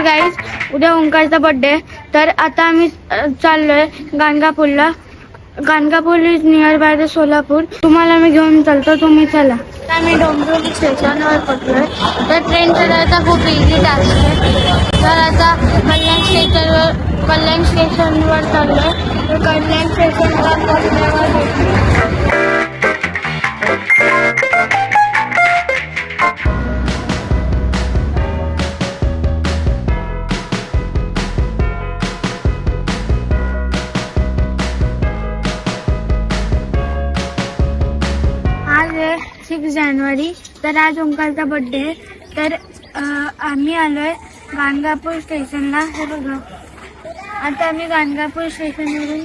तर गाईज उद्या ओंकारचा बर्थडे, तर आता आम्ही चाललोय गाणगापूरला. Ganagapur is near by the Solapur. तुम्हाला मी घेऊन चालतो, तुम्ही चला. तर आम्ही डोंबिवली स्टेशनवर पोहोचलोय. तर ट्रेन चढायचा खूप इझी टास्क आहे. तर आता कल्याण स्टेशनवर चाललोय. तर कल्याण स्टेशनवर पोहोचल्यावर आज आहे 6 जानेवारी. तर आज ओंकारचा बर्थडे आहे. तर आम्ही आलोय गाणगापूर स्टेशनला. हे बघा, आता आम्ही गाणगापूर स्टेशनवरून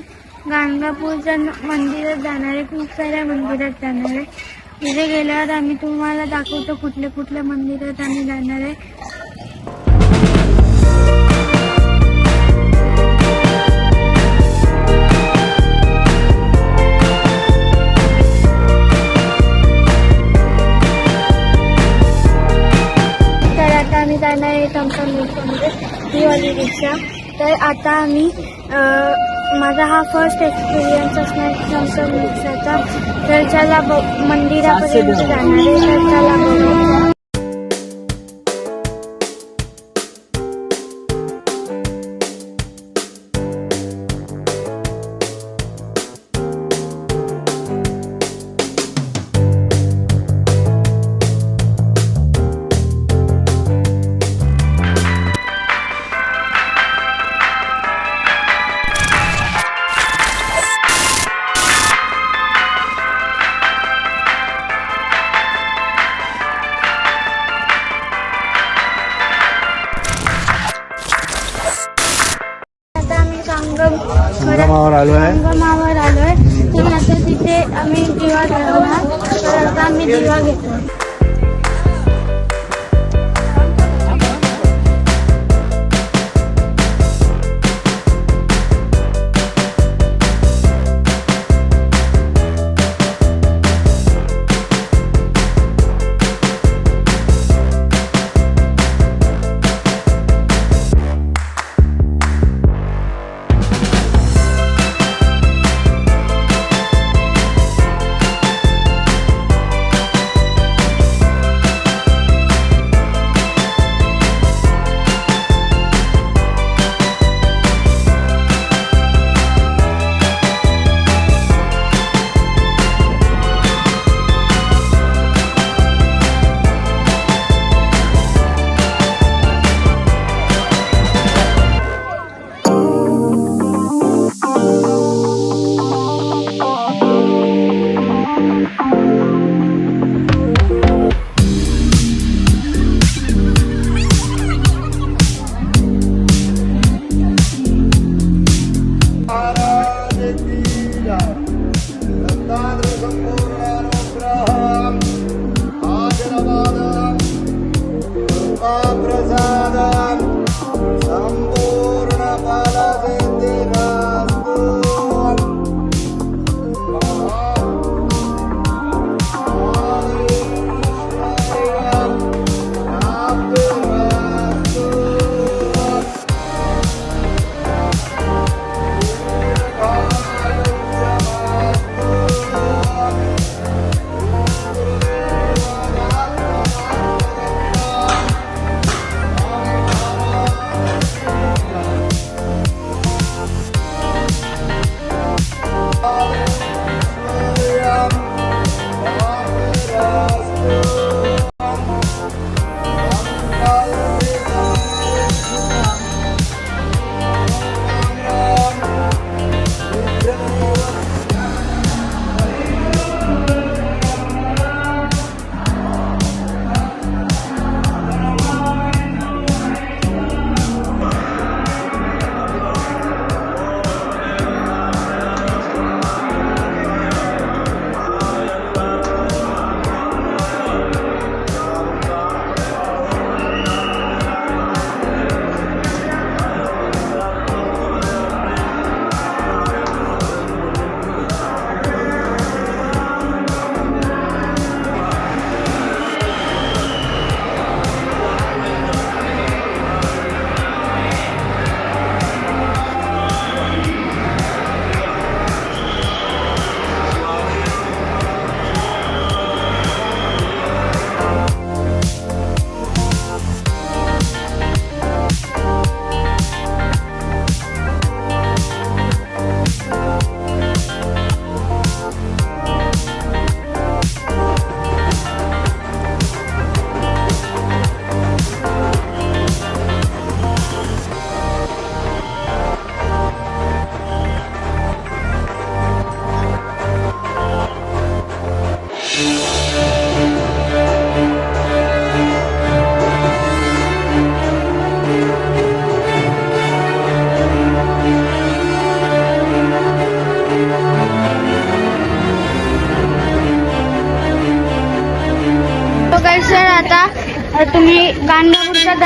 गाणगापूरच्या मंदिरात जाणार आहे. खूप साऱ्या मंदिरात जाणार आहे. तिथे गेल्यावर आम्ही तुम्हाला दाखवतो कुठल्या कुठल्या मंदिरात आम्ही जाणार आहे. आम्ही जाणार आहे टमटम रिक्षामध्ये, ही वाली रिक्षा. तर आता आम्ही माझा हा फर्स्ट एक्सपिरियन्स असणार टमटम रिक्षाचा. तर चला मंदिरापर्यंत जाणार आहे. तर चला बघूया. संगमावर आलोय. तर आता तिथे आम्ही दिवा जळवणार. तर आता आम्ही दिवा घेतो.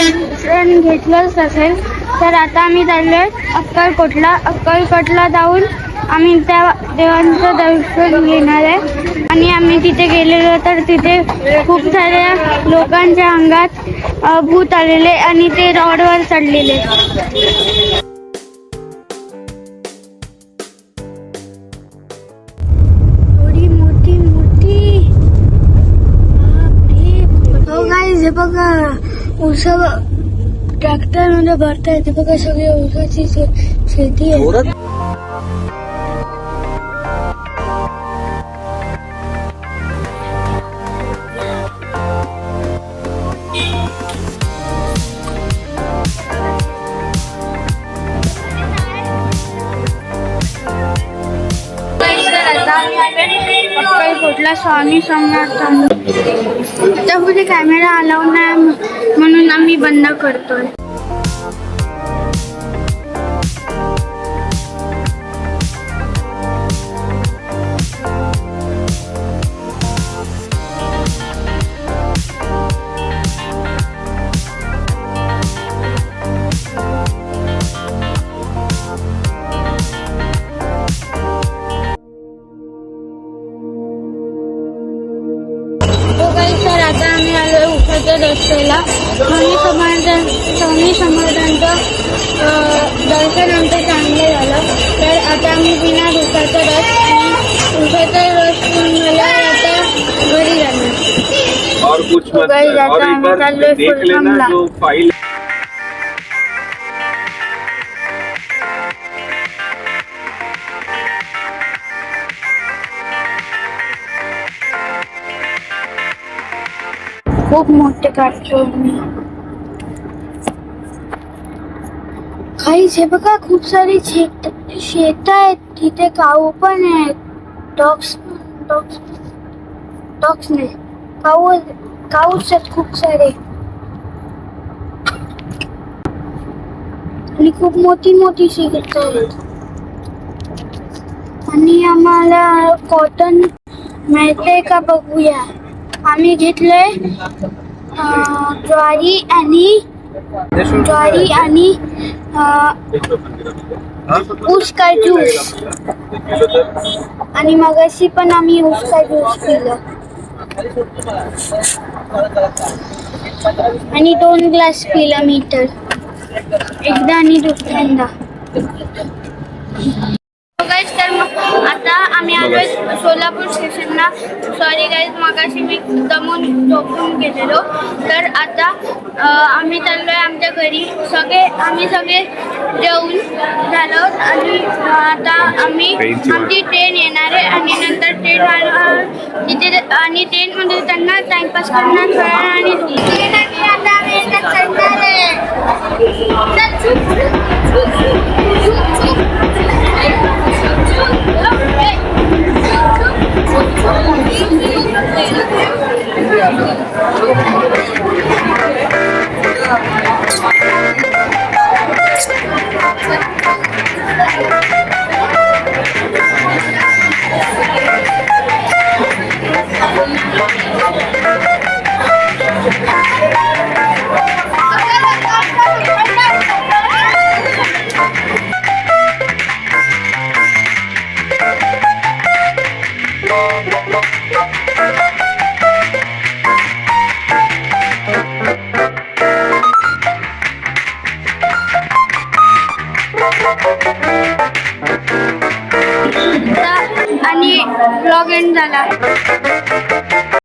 दर्शन घेतलंच असेल तर आता आम्ही चाललोय अक्कलकोटला जाऊन आम्ही त्या देवांचं दर्शन घेणार आहे. आणि आम्ही तिथे गेलेलो तर तिथे खूप साऱ्या लोकांच्या अंगात भूत आलेले आणि ते रॉडवर चढलेले. थोडी मोठी मोठी हो गाईज, हे बघा ऊस ट्रॅक्टर मध्ये भरता येते बघा. सगळी ऊसाची शेती आहे. अक्कलकोटला स्वामी समर्थ त्यापुढे कॅमेरा अलाउड नाही म्हणून आम्ही बंद करतोय. तर आता आम्ही आलो उसाच्या रस्त्याला. स्वामी समर्थांचं दर्शन आमचं चांगलं झालं. तर आता आम्ही पिणार उसाचा रस आणि उसाचा रस पिऊन मला आता घरी जाणार. और कुछ मत गाइस, कर। और आता एक बार आम्ही चाललोय देख लेना फुलबामला. जो फाइल खूप मोठे काढतो मी. काहीच हे बघा, खूप सारी शेत आहेत. तिथे काऊ पण आहेत. डॉग्स नाही, काऊच आहेत खूप सारे. आणि खूप मोठी मोठी शेत आहेत. आणि आम्हाला कॉटन मिळते का बघूया. आम्ही घेतलंय ज्वारी आणि ऊस का ज्यूस. आणि मगाशी पण आम्ही ऊस का ज्यूस पिलं. आणि 2 ग्लास पिला मी तर, एकदा आणि दुसऱ्यांदा. तर मग आता आम्ही आलोय सोलापूर स्टेशनला. सॉरी गाईज, मगाशी मी दमून झोपून गेलेलो. तर आता आम्ही चाललोय आमच्या घरी. आम्ही सगळे जेवून झालो आणि आता आमची ट्रेन येणार आहे. आणि नंतर ट्रेन तिथे आणि ट्रेनमध्ये त्यांना टाइमपास करणार आणि आता आम्ही येतात चढणार आहे. आणि ब्लॉग एंड झाला.